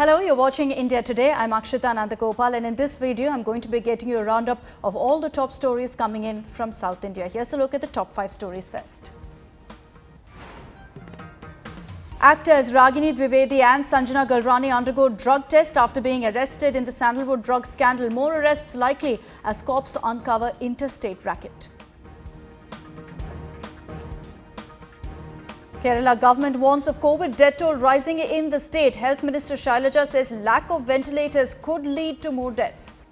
Hello, you're watching India Today. I'm Akshita Nandagopal, and in this video, I'm going to be getting you a roundup of all the top stories coming in from South India. Here's a look at the top 5 stories first. Actors Ragini, Dwivedi and Sanjjanaa Galrani undergo drug test after being arrested in the Sandalwood drug scandal. More arrests likely as cops uncover interstate racket. Kerala government warns of COVID death toll rising in the state. Health Minister Shailaja says lack of ventilators could lead to more deaths.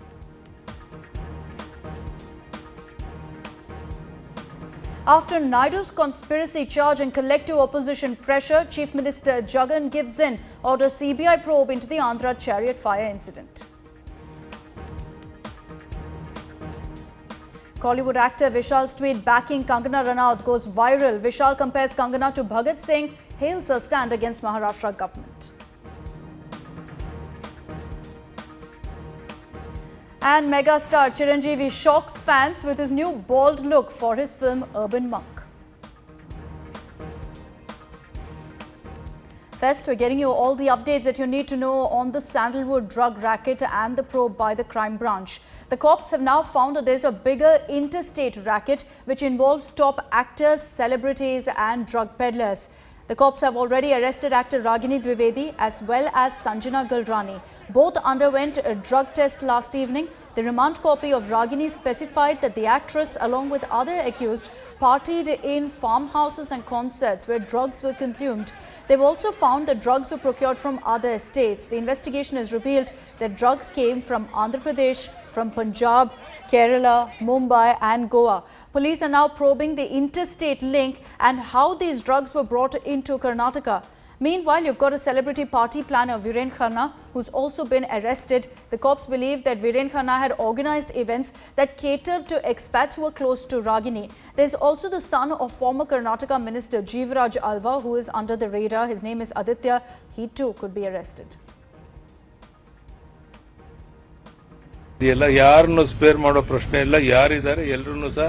After Naidu's conspiracy charge and collective opposition pressure, Chief Minister Jagan gives in, orders CBI probe into the Andhra chariot fire incident. Kolllywood actor Vishal's tweet backing Kangana Ranaut goes viral. Vishal compares Kangana to Bhagat Singh, hails her stand against Maharashtra government. And megastar Chiranjeevi shocks fans with his new bald look for his film Urban Monk. First, we're getting you all the updates that you need to know on the Sandalwood drug racket and the probe by the crime branch. The cops have now found that there's a bigger interstate racket which involves top actors, celebrities and drug peddlers. The cops have already arrested actor Ragini Dwivedi as well as Sanjjanaa Galrani. Both underwent a drug test last evening. The remand copy of Ragini specified that the actress, along with other accused, partied in farmhouses and concerts where drugs were consumed. They've also found that drugs were procured from other states. The investigation has revealed that drugs came from Andhra Pradesh, from Punjab, Kerala, Mumbai and Goa. Police are now probing the interstate link and how these drugs were brought into Karnataka. Meanwhile, you've got a celebrity party planner, Viren Khanna, who's also been arrested. The cops believe that Viren Khanna had organized events that catered to expats who were close to Ragini. There's also the son of former Karnataka Minister Jeevaraj Alva, who is under the radar. His name is Aditya. He too could be arrested. ಎಲ್ಲ ಯಾರನ್ನು spare ಮಾಡೋ ಪ್ರಶ್ನೆ ಇಲ್ಲ. ಯಾರಿದ್ದಾರೆ ಎಲ್ಲರನ್ನೂ ಸಹ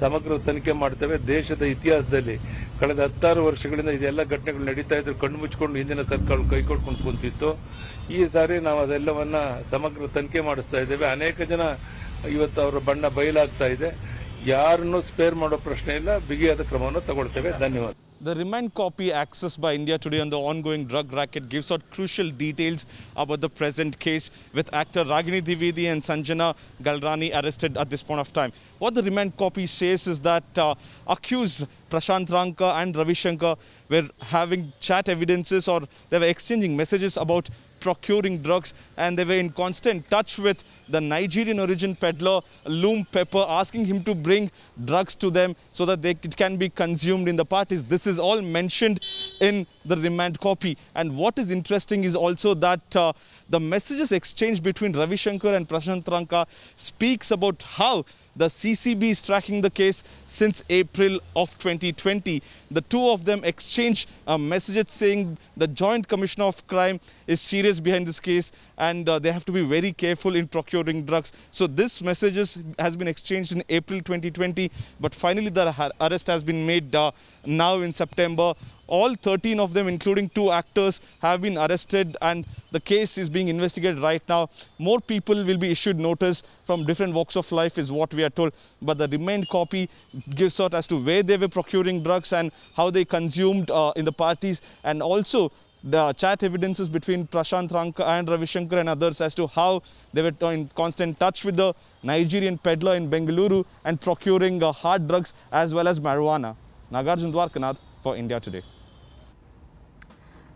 ಸಮಗ್ರ ತನಿಖೆ ಮಾಡ್ತೇವೆ. ದೇಶದ ಇತಿಹಾಸದಲ್ಲಿ ಕಳೆದ 16 ವರ್ಷಗಳಿಂದ ಇದೆಲ್ಲ ಘಟನೆಗಳು ನಡೀತಾ ಇದ್ರು. ಕಣ್ಣು ಮುಚ್ಚಿಕೊಂಡು ಹಿಂದಿನ ಸರ್ಕಾರ ಕೈಕೊಡ್ಕೊಂಡು ಕುಂತಿತ್ತು. ಈ ಸಾರಿ ನಾವು ಅದೆಲ್ಲವನ್ನ ಸಮಗ್ರ ತನಿಖೆ ಮಾಡಿಸ್ತಾ ಇದ್ದೇವೆ. ಅನೇಕ ಜನ ಇವತ್ತು ಅವರ ಬಣ್ಣ ಬಯಲಾಗ್ತಾ ಇದೆ. ಯಾರನ್ನು ಸ್ಪೇರ್ ಮಾಡೋ ಪ್ರಶ್ನೆ ಇಲ್ಲ. ಬಿಗಿಯಾದ ಕ್ರಮವನ್ನು ತಗೊಳ್ತೇವೆ. ಧನ್ಯವಾದ. The remand copy accessed by India Today on the ongoing drug racket gives out crucial details about the present case, with actor Ragini Dwivedi and Sanjjanaa Galrani arrested at this point of time. What the remand copy says is that accused Prashant Ranka and Ravi Shankar were having chat evidences, or they were exchanging messages about procuring drugs, and they were in constant touch with the Nigerian origin peddler Loom Pepper, asking him to bring drugs to them so that it can be consumed in the parties. This is all mentioned in the remand copy. And what is interesting is also that the messages exchanged between Ravi Shankar and Prashant Ranka speaks about how the CCB is tracking the case since April of 2020. The two of them exchanged messages saying the Joint Commissioner of Crime is serious behind this case, and they have to be very careful in procuring drugs. So this messages has been exchanged in April 2020, but finally the arrest has been made now in September. All 13 of them, including 2 actors, have been arrested, and the case is being investigated right now. More people will be issued notice from different walks of life is what we are told. But the remand copy gives out as to where they were procuring drugs and how they consumed in the parties, and also the chat evidences between Prashant Ranka and Ravi Shankar and others as to how they were in constant touch with the Nigerian peddler in Bengaluru and procuring hard drugs as well as marijuana. Nagarjun Dwarkanath for India Today.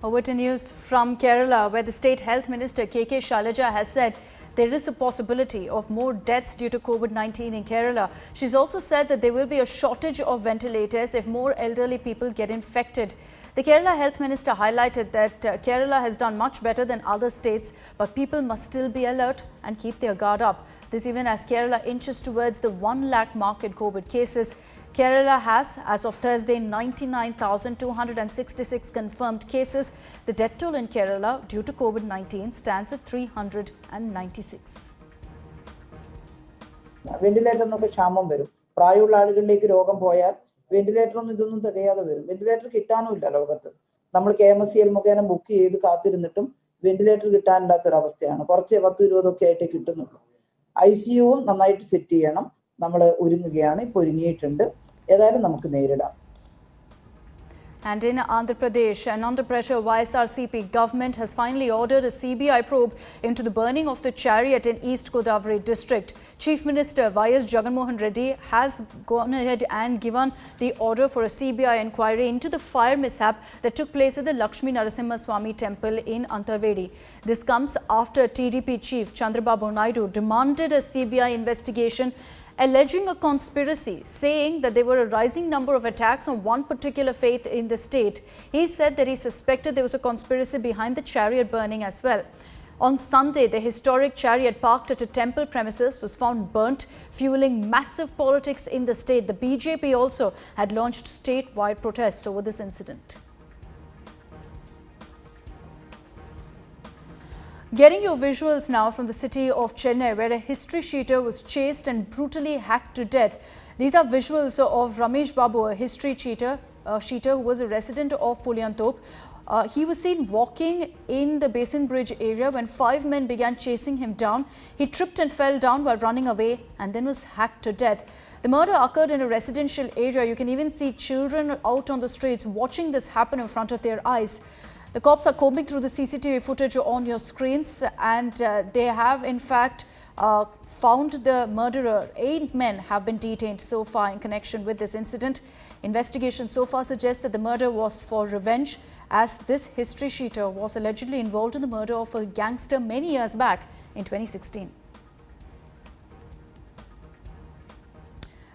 Over to news from Kerala, where the State Health Minister KK Shailaja has said there is a possibility of more deaths due to COVID-19 in Kerala. She's also said that there will be a shortage of ventilators if more elderly people get infected. The Kerala Health Minister highlighted that Kerala has done much better than other states, but people must still be alert and keep their guard up. This even as Kerala inches towards the 1 lakh mark in COVID cases. Kerala has, as of Thursday, 99,266 confirmed cases. The death toll in Kerala due to COVID-19 stands at 396. Ventilator no ക്ഷാമം വരും. പ്രായമുള്ള ആളുകളിലേക്ക് രോഗം പോയാൽ ventilator ഒന്നും ഇതൊന്നും തികയാതെ വരും. വെന്റിലേറ്റർ കിട്ടാനും ഇല്ല ലോകത്ത്. നമ്മൾ KMSCL മുഖേന ബുക്ക് ചെയ്ത് കാത്തിരുന്നിട്ടും വെന്റിലേറ്റർ കിട്ടാനില്ലാത്തൊരവസ്ഥയാണ്. കുറച്ച് 10-20 ആയിട്ടേ കിട്ടുന്നുള്ളൂ. ICUവും നന്നായിട്ട് സെറ്റ് ചെയ്യണം. നമ്മൾ ഒരുങ്ങുകയാണ്, ഇപ്പോൾ ഒരുങ്ങിയിട്ടുണ്ട്. ഏതായാലും നമുക്ക് നേരിടാം. And in Andhra Pradesh, an under pressure YSRCP government has finally ordered a CBI probe into the burning of the chariot in East Godavari district. Chief Minister Y.S. Jaganmohan Reddy has gone ahead and given the order for a CBI inquiry into the fire mishap that took place at the Lakshmi Narasimha Swami temple in Dwivedi. This comes after TDP chief Chandrababu Naidu demanded a CBI investigation alleging a conspiracy, saying that there were a rising number of attacks on one particular faith in the state. He said that he suspected there was a conspiracy behind the chariot burning as well. On Sunday, the historic chariot parked at a temple premises was found burnt, fueling massive politics in the state. The BJP also had launched statewide protests over this incident. Getting your visuals now from the city of Chennai, where a history sheeter was chased and brutally hacked to death. These are visuals of Ramesh Babu, a history sheeter who was a resident of Puliantop. He was seen walking in the Basin Bridge area when 5 men began chasing him down. He tripped and fell down while running away and then was hacked to death. The murder occurred in a residential area. You can even see children out on the streets watching this happen in front of their eyes. The cops are combing through the CCTV footage on your screens, and they have in fact found the murderer. 8 men have been detained so far in connection with this incident. Investigation so far suggests that the murder was for revenge, as this history sheeter was allegedly involved in the murder of a gangster many years back in 2016.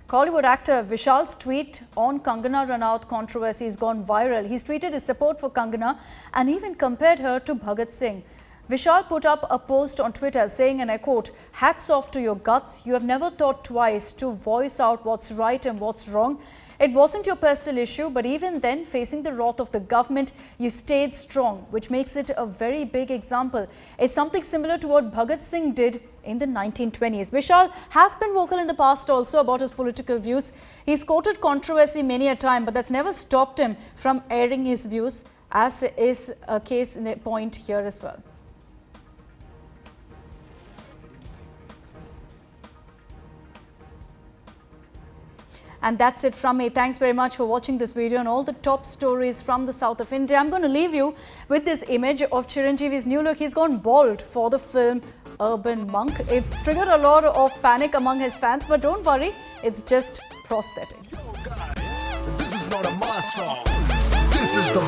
Kolllywood actor Vishal's tweet on Kangana Ranaut controversy has gone viral. He's tweeted his support for Kangana and even compared her to Bhagat Singh. Vishal put up a post on Twitter saying, and I quote, "Hats off to your guts. You have never thought twice to voice out what's right and what's wrong. It wasn't your personal issue, but even then, facing the wrath of the government, you stayed strong, which makes it a very big example. It's something similar to what Bhagat Singh did in the 1920s. Vishal has been vocal in the past also about his political views. He's quoted controversy many a time, but that's never stopped him from airing his views, as is a case in a point here as well. And that's it from me. Thanks very much for watching this video and all the top stories from the south of India. I'm going to leave you with this image of Chiranjeevi's new look. He's gone bald for the film Urban Monk. It's triggered a lot of panic among his fans, but don't worry, it's just prosthetics. Yo guys, this is not a mass song. This is the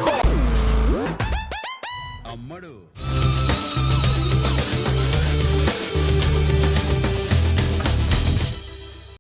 Amadu.